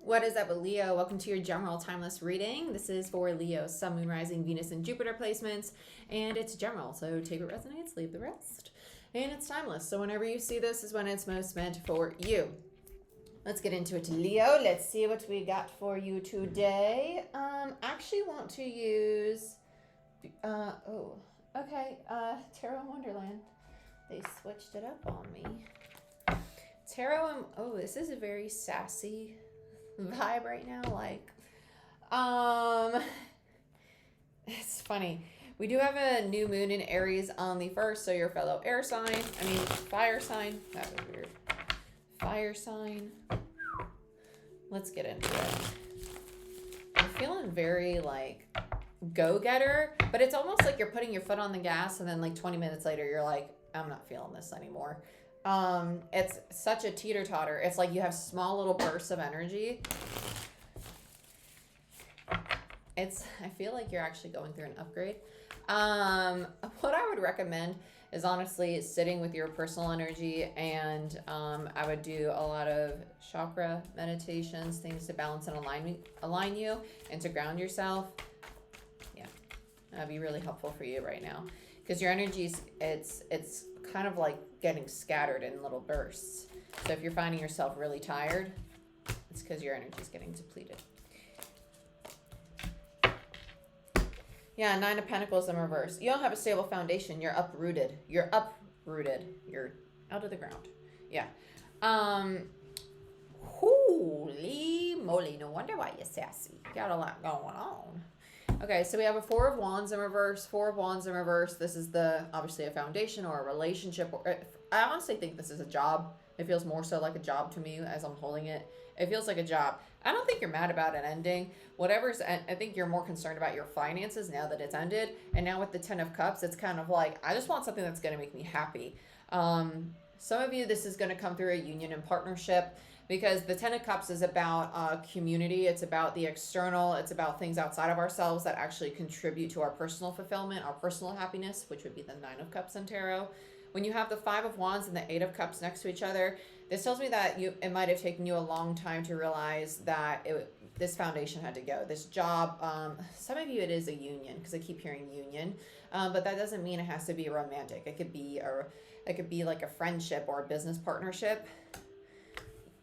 What is up, Leo? Welcome to your general timeless reading. This is for Leo, Sun, Moon, Rising, Venus, and Jupiter placements, and it's general, so take what resonates, leave the rest. And it's timeless, so whenever you see this is when it's most meant for you. Let's get into it, Leo. Let's see what we got for you today. Actually want to use, Tarot Wonderland. They switched it up on me. Tarot, this is a very sassy vibe right now. It's funny. We do have a new moon in Aries on the 1st, so your fellow fire sign. That was weird. Fire sign. Let's get into it. I'm feeling very go-getter, but it's almost like you're putting your foot on the gas and then 20 minutes later you're like, I'm not feeling this anymore. It's such a teeter-totter. It's like you have small little bursts of energy. I feel like you're actually going through an upgrade. What I would recommend is honestly sitting with your personal energy, and I would do a lot of chakra meditations, things to balance and align you and to ground yourself. Yeah, that'd be really helpful for you right now because your energy it's kind of like getting scattered in little bursts. So if you're finding yourself really tired, it's because your energy is getting depleted. Yeah, 9 of Pentacles in reverse. You don't have a stable foundation. You're uprooted. You're out of the ground. Yeah. Holy moly. No wonder why you're sassy. Got a lot going on. Okay, so we have a 4 of Wands in reverse. 4 of Wands in reverse. This is obviously a foundation or a relationship. I honestly think this is a job. It feels more so like a job to me as I'm holding it. It feels like a job. I don't think you're mad about it ending. I think you're more concerned about your finances now that it's ended. And now with the 10 of Cups, it's kind of like, I just want something that's going to make me happy. Some of you, this is going to come through a union and partnership because the 10 of Cups is about community. It's about the external. It's about things outside of ourselves that actually contribute to our personal fulfillment, our personal happiness, which would be the 9 of Cups in tarot. When you have the 5 of Wands and the 8 of Cups next to each other, this tells me that it might have taken you a long time to realize that this foundation had to go. This job, some of you it is a union because I keep hearing union, but that doesn't mean it has to be romantic. It could be like a friendship or a business partnership.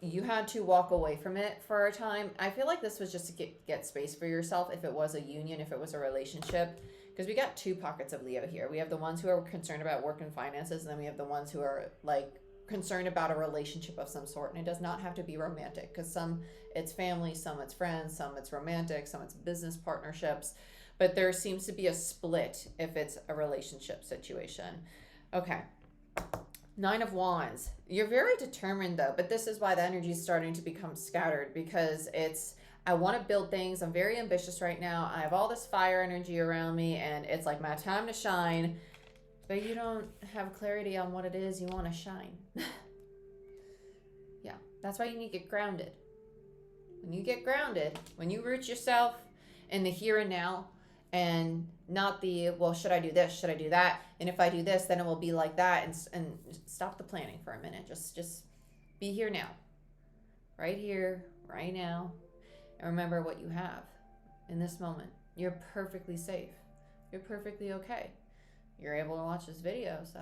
You had to walk away from it for a time. I feel like this was just to get space for yourself. If it was a union, if it was a relationship. Because we got 2 pockets of Leo here. We have the ones who are concerned about work and finances, and then we have the ones who are concerned about a relationship of some sort. And it does not have to be romantic because some it's family, some it's friends, some it's romantic, some it's business partnerships. But there seems to be a split if it's a relationship situation. Okay. 9 of Wands. You're very determined though, but this is why the energy is starting to become scattered because I want to build things. I'm very ambitious right now. I have all this fire energy around me and it's like my time to shine, but you don't have clarity on what it is you want to shine. Yeah, that's why you need to get grounded. When you get grounded, when you root yourself in the here and now and not the, well, should I do this? Should I do that? And if I do this, then it will be like that. And stop the planning for a minute. Just be here now. Right here, right now. And remember what you have in this moment. You're perfectly safe. You're perfectly okay. You're able to watch this video, so.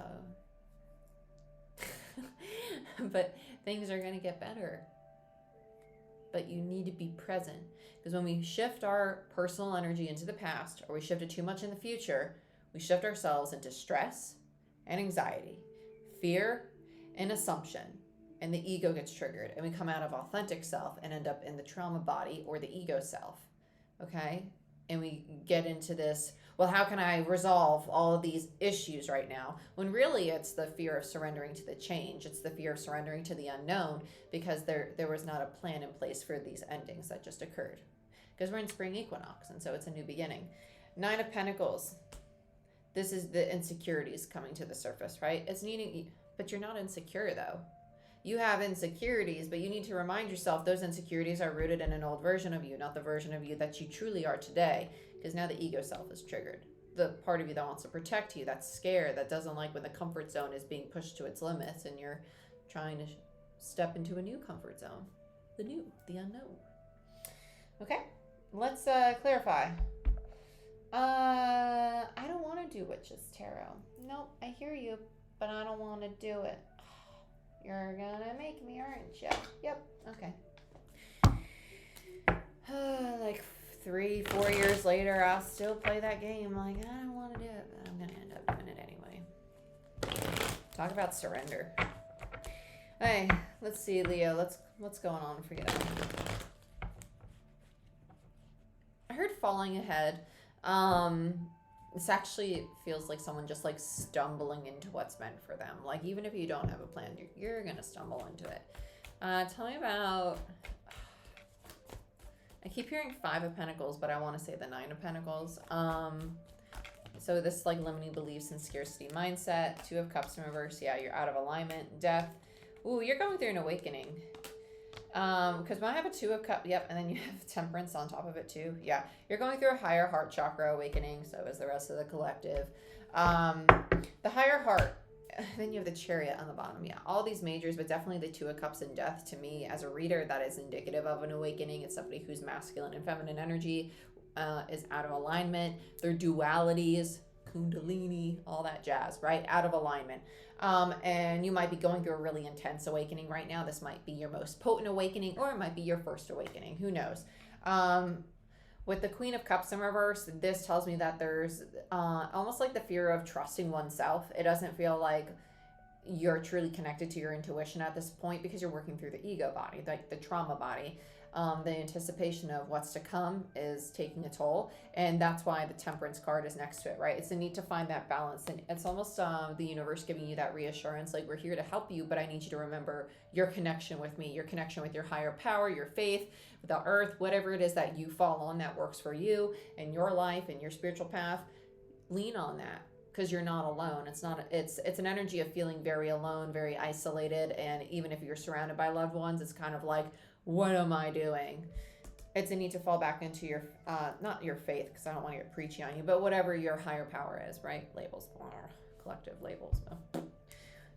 But things are going to get better. But you need to be present. Because when we shift our personal energy into the past, or we shift it too much in the future, we shift ourselves into stress and anxiety, fear and assumption. And the ego gets triggered. And we come out of authentic self and end up in the trauma body or the ego self. Okay? And we get into this, well, how can I resolve all of these issues right now? When really it's the fear of surrendering to the change. It's the fear of surrendering to the unknown because there was not a plan in place for these endings that just occurred. Because we're in spring equinox, and so it's a new beginning. 9 of Pentacles. This is the insecurities coming to the surface, right? But you're not insecure though. You have insecurities, but you need to remind yourself those insecurities are rooted in an old version of you, not the version of you that you truly are today, because now the ego self is triggered. The part of you that wants to protect you, that's scared, that doesn't like when the comfort zone is being pushed to its limits and you're trying to step into a new comfort zone. The new, the unknown. Okay, let's clarify. I don't want to do Witch's Tarot. Nope, I hear you, but I don't want to do it. You're gonna make me, aren't you? Yep, okay. Like 3-4 years later, I'll still play that game. Like, I don't want to do it, but I'm gonna end up doing it anyway. Talk about surrender. Hey, let's see, Leo. What's going on for you? I heard falling ahead. This actually feels like someone just like stumbling into what's meant for them. Like, even if you don't have a plan, you're gonna stumble into it. Tell me about. I keep hearing 5 of Pentacles, but I want to say the 9 of Pentacles. So this like limiting beliefs and scarcity mindset. 2 of Cups in reverse. Yeah, you're out of alignment. Death. Ooh, you're going through an awakening. Because when I have a 2 of Cups, yep, and then you have Temperance on top of it too. Yeah, you're going through a higher heart chakra awakening. So is the rest of the collective. The higher heart. Then you have the Chariot on the bottom. Yeah, all these majors, but definitely the 2 of Cups and Death. To me, as a reader, that is indicative of an awakening. It's somebody whose masculine and feminine energy is out of alignment. Their dualities, Kundalini, all that jazz, right? Out of alignment. And you might be going through a really intense awakening right now. This might be your most potent awakening, or it might be your first awakening. Who knows? With the Queen of Cups in reverse, this tells me that there's almost like the fear of trusting oneself. It doesn't feel like you're truly connected to your intuition at this point because you're working through the ego body, like the trauma body. The anticipation of what's to come is taking a toll, and that's why the Temperance card is next to it, right? It's a need to find that balance, and it's almost the universe giving you that reassurance, like, we're here to help you, but I need you to remember your connection with me, your connection with your higher power, your faith, the earth, whatever it is that you fall on that works for you and your life and your spiritual path. Lean on that, because you're not alone. It's an energy of feeling very alone, very isolated, and even if you're surrounded by loved ones, it's kind of like, what am I doing? It's a need to fall back into your, not your faith, because I don't want to get preachy on you, but whatever your higher power is, right? Labels, collective labels.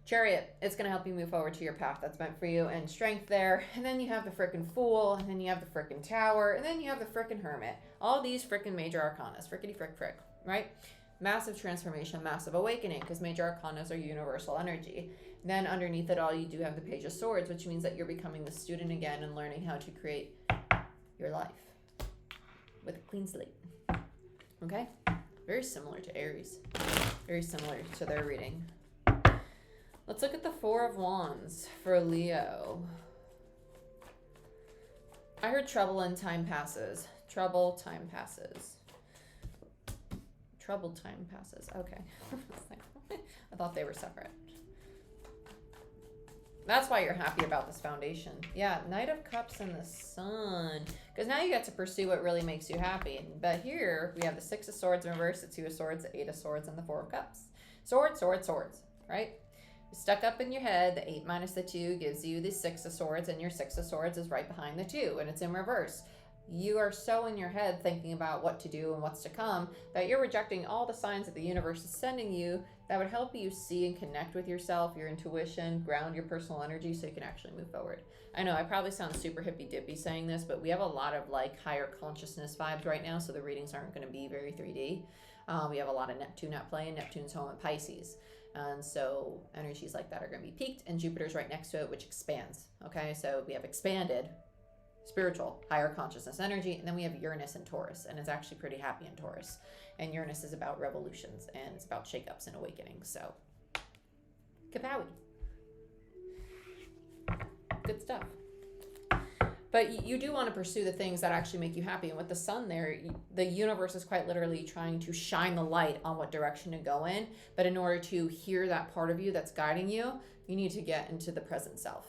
Chariot, it's going to help you move forward to your path that's meant for you, and strength there. And then you have the frickin' Fool, and then you have the frickin' Tower, and then you have the frickin' Hermit. All these frickin' major arcanas, frickety frick, right? Massive transformation, massive awakening, because major arcanas are universal energy. Then underneath it all, you do have the Page of Swords, which means that you're becoming the student again and learning how to create your life with a clean slate. Okay? Very similar to Aries. Very similar to their reading. Let's look at the 4 of Wands for Leo. I heard trouble and time passes. Trouble, time passes. Troubled time passes. Okay. I thought they were separate. That's why you're happy about this foundation. Yeah, Knight of Cups and the Sun. Because now you get to pursue what really makes you happy. But here, we have the 6 of Swords in reverse, the 2 of Swords, the 8 of Swords, and the 4 of Cups. Swords, swords, swords, right? You're stuck up in your head. The 8 minus the 2 gives you the 6 of Swords, and your 6 of Swords is right behind the 2, and it's in reverse. You are so in your head thinking about what to do and what's to come that you're rejecting all the signs that the universe is sending you that would help you see and connect with yourself, your intuition, ground your personal energy so you can actually move forward. I know I probably sound super hippy dippy saying this, but we have a lot of like higher consciousness vibes right now, so the readings aren't going to be very 3D. We have a lot of Neptune at play, and Neptune's home in Pisces. And so energies like that are going to be peaked, and Jupiter's right next to it, which expands. Okay, so we have expanded spiritual, higher consciousness energy, and then we have Uranus in Taurus, and it's actually pretty happy in Taurus. And Uranus is about revolutions, and it's about shakeups and awakenings. So, kapowie. Good stuff. But you do want to pursue the things that actually make you happy. And with the Sun there, the universe is quite literally trying to shine the light on what direction to go in. But in order to hear that part of you that's guiding you, you need to get into the present self.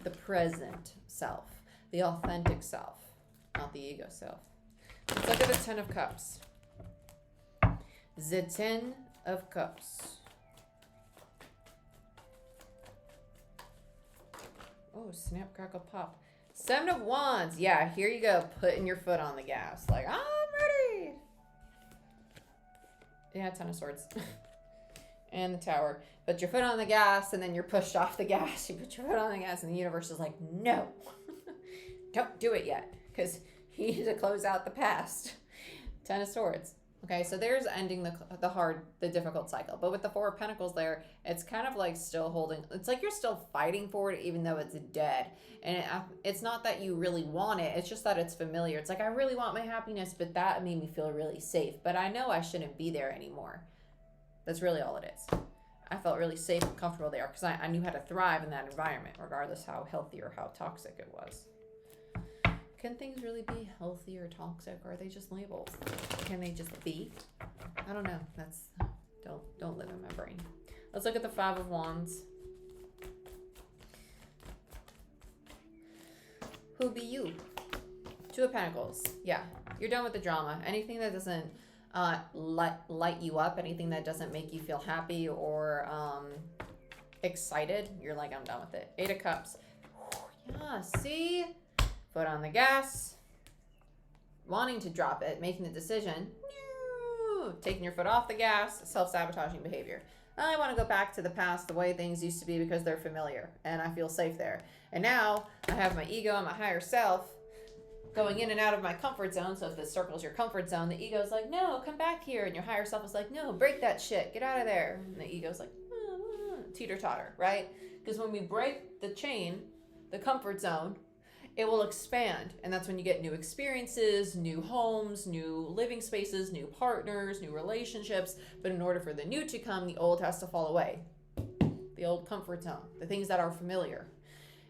The present self. The authentic self. Not the ego self. Let's look at the 10 of Cups. The 10 of Cups. Oh, snap, crackle, pop. 7 of Wands. Yeah, here you go. Putting your foot on the gas. Like, I'm ready. Yeah, 10 of Swords. And the Tower. Put your foot on the gas, and then you're pushed off the gas. You put your foot on the gas, and the universe is like, no. don't do it yet, because you need to close out the past. Ten of Swords. Okay, so there's ending the difficult cycle. But with the Four of Pentacles there, it's kind of like still holding, it's like you're still fighting for it even though it's dead. And it's not that you really want it, it's just that it's familiar. It's like, I really want my happiness, but that made me feel really safe. But I know I shouldn't be there anymore. That's really all it is. I felt really safe and comfortable there because I knew how to thrive in that environment, regardless how healthy or how toxic it was. Can things really be healthy or toxic, or are they just labels? Can they just be? I don't know. That's don't live in my brain. Let's look at the Five of Wands. Who be you? Two of Pentacles. Yeah, you're done with the drama. Anything that doesn't light you up, anything that doesn't make you feel happy or excited, you're like, I'm done with it. Eight of Cups. Yeah, see? Foot on the gas, wanting to drop it, making the decision, taking your foot off the gas, self-sabotaging behavior. I want to go back to the past, the way things used to be, because they're familiar and I feel safe there. And now I have my ego and my higher self going in and out of my comfort zone. So if this circles your comfort zone, the ego's like, no, come back here. And your higher self is like, no, break that shit. Get out of there. And the ego's like, teeter-totter, right? Because when we break the chain, the comfort zone, it will expand. And that's when you get new experiences, new homes, new living spaces, new partners, new relationships. But in order for the new to come, the old has to fall away. The old comfort zone, the things that are familiar.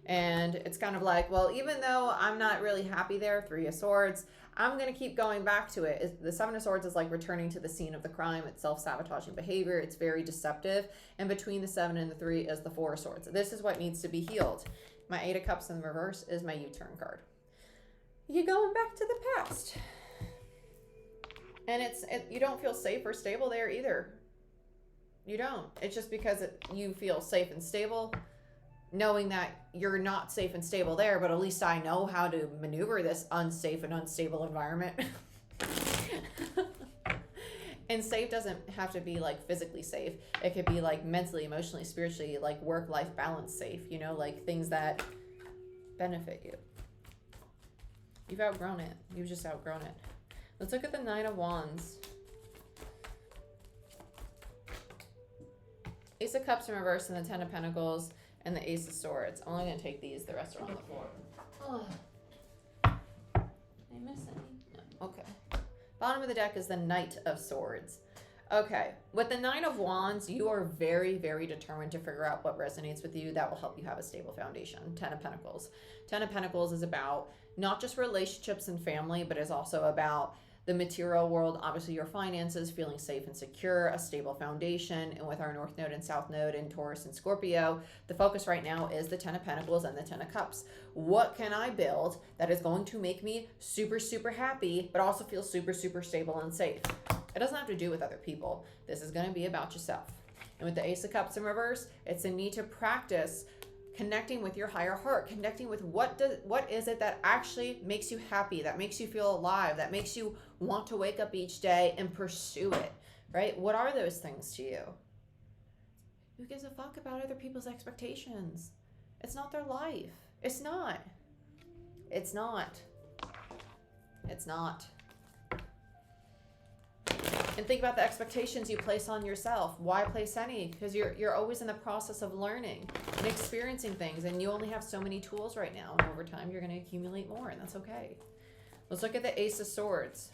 And it's kind of like, well, even though I'm not really happy there, Three of Swords, I'm going to keep going back to it. The Seven of Swords is like returning to the scene of the crime. It's self-sabotaging behavior. It's very deceptive. And between the 7 and the 3 is the Four of Swords. This is what needs to be healed. My Eight of Cups in the reverse is my U-turn card. You're going back to the past. And you don't feel safe or stable there either. You don't. It's just because you feel safe and stable, knowing that you're not safe and stable there, but at least I know how to maneuver this unsafe and unstable environment. And safe doesn't have to be like physically safe. It could be like mentally, emotionally, spiritually, like work-life balance safe, you know, like things that benefit you. You've outgrown it. You've just outgrown it. Let's look at the Nine of Wands. Ace of Cups in reverse and the Ten of Pentacles and the Ace of Swords. I'm only going to take these. The rest are on the floor. Oh. Did I miss any? No. Okay. Bottom of the deck is the Knight of Swords. Okay, with the Nine of Wands, you are very, very determined to figure out what resonates with you that will help you have a stable foundation. Ten of Pentacles. Ten of Pentacles is about not just relationships and family, but is also about the material world, obviously your finances, feeling safe and secure, a stable foundation. And with our North Node and South Node in Taurus and Scorpio, the focus right now is the Ten of Pentacles and the Ten of Cups. What can I build that is going to make me super, super happy, but also feel super, super stable and safe? It doesn't have to do with other people. This is going to be about yourself. And with the Ace of Cups in reverse, it's a need to practice connecting with your higher heart, connecting with what is it that actually makes you happy, that makes you feel alive, that makes you want to wake up each day and pursue it, right? What are those things to you? Who gives a fuck about other people's expectations? It's not their life. It's not. It's not. It's not. And think about the expectations you place on yourself. Why place any? Because you're always in the process of learning and experiencing things, and you only have so many tools right now. And over time, you're going to accumulate more, and that's okay. Let's look at the Ace of Swords.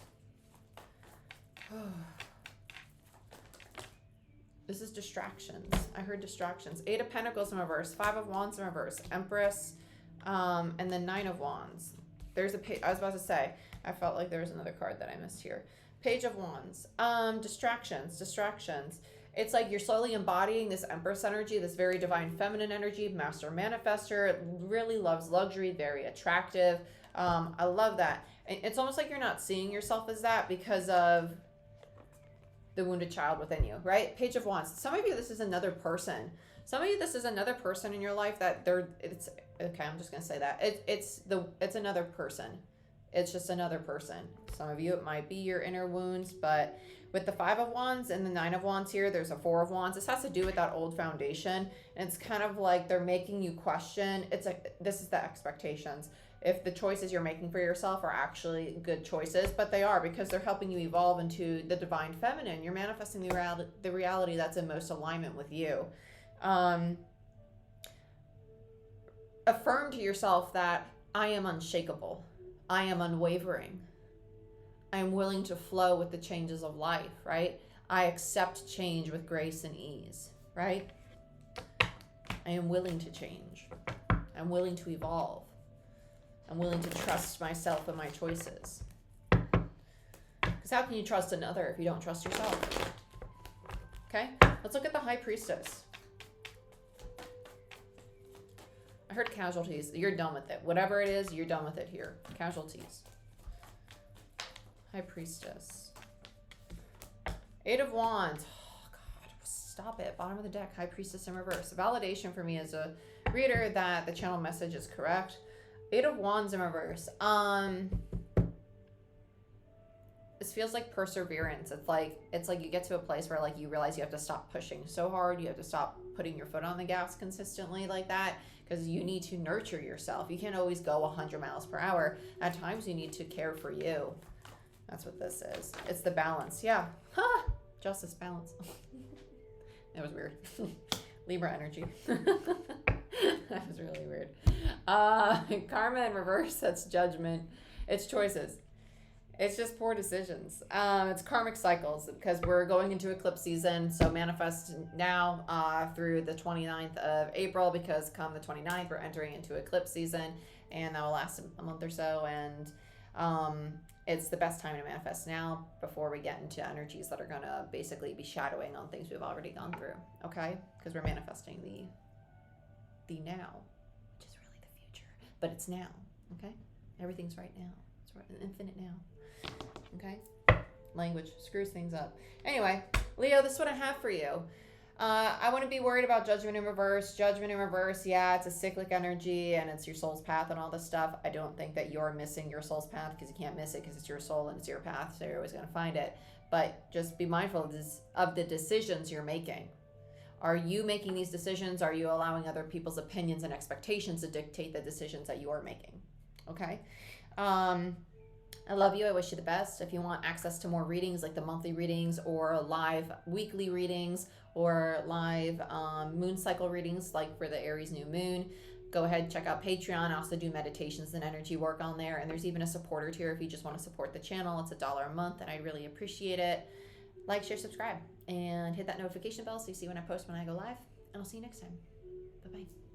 This is distractions. I heard distractions. Eight of Pentacles in reverse. Five of Wands in reverse. Empress, and the Nine of Wands. There's a page. I was about to say, I felt like there was another card that I missed here. Page of Wands. Distractions. It's like you're slowly embodying this Empress energy, this very divine feminine energy, master manifester, really loves luxury, very attractive. I love that. It's almost like you're not seeing yourself as that because of the wounded child within you, right? Page of Wands. Some of you, this is another person. Some of you, this is another person in your life that it's okay, I'm just going to say that. It's another person. It's just another person. Some of you, it might be your inner wounds, but with the 5 of Wands and the 9 of Wands here, there's a 4 of Wands. This has to do with that old foundation. And it's kind of like they're making you question. It's like, this is the expectations. If the choices you're making for yourself are actually good choices, but they are, because they're helping you evolve into the divine feminine. You're manifesting the reality that's in most alignment with you. Affirm to yourself that I am unshakable. I am unwavering. I am willing to flow with the changes of life, right? I accept change with grace and ease, right? I am willing to change. I'm willing to evolve. I'm willing to trust myself and my choices. Because how can you trust another if you don't trust yourself? Okay, let's look at the High Priestess. I heard casualties. You're done with it. Whatever it is, you're done with it here. Casualties. High Priestess. 8 of Wands. Oh, God. Stop it. Bottom of the deck. High Priestess in reverse. Validation for me as a reader that the channel message is correct. 8 of Wands in reverse. This feels like perseverance. It's like you get to a place where like you realize you have to stop pushing so hard. You have to stop putting your foot on the gas consistently like that, because you need to nurture yourself. You can't always go 100 miles per hour. At times you need to care for you. That's what this is. It's the balance. Yeah. Huh. Justice, balance. That was weird. Libra energy. That was really weird. Karma in reverse, that's judgment. It's choices. It's just poor decisions. It's karmic cycles, because we're going into eclipse season. So manifest now through the 29th of April, because come the 29th, we're entering into eclipse season, and that will last a month or so. And it's the best time to manifest now before we get into energies that are going to basically be shadowing on things we've already gone through. Okay? Because we're manifesting the now, which is really the future. But it's now. Okay? Everything's right now. It's right, infinite now. Okay? Language screws things up. Anyway, Leo, this is what I have for you. I wouldn't be worried about judgment in reverse. Judgment in reverse, yeah, it's a cyclic energy and it's your soul's path and all this stuff. I don't think that you're missing your soul's path, because you can't miss it, because it's your soul and it's your path, so you're always going to find it. But just be mindful of the decisions you're making. Are you making these decisions? Are you allowing other people's opinions and expectations to dictate the decisions that you are making? Okay? I love you. I wish you the best. If you want access to more readings, like the monthly readings or live weekly readings or live moon cycle readings, like for the Aries new moon, go ahead and check out Patreon. I also do meditations and energy work on there. And there's even a supporter tier if you just want to support the channel. It's $1 a month, and I really appreciate it. Like, share, subscribe, and hit that notification bell so you see when I post when I go live. And I'll see you next time. Bye-bye.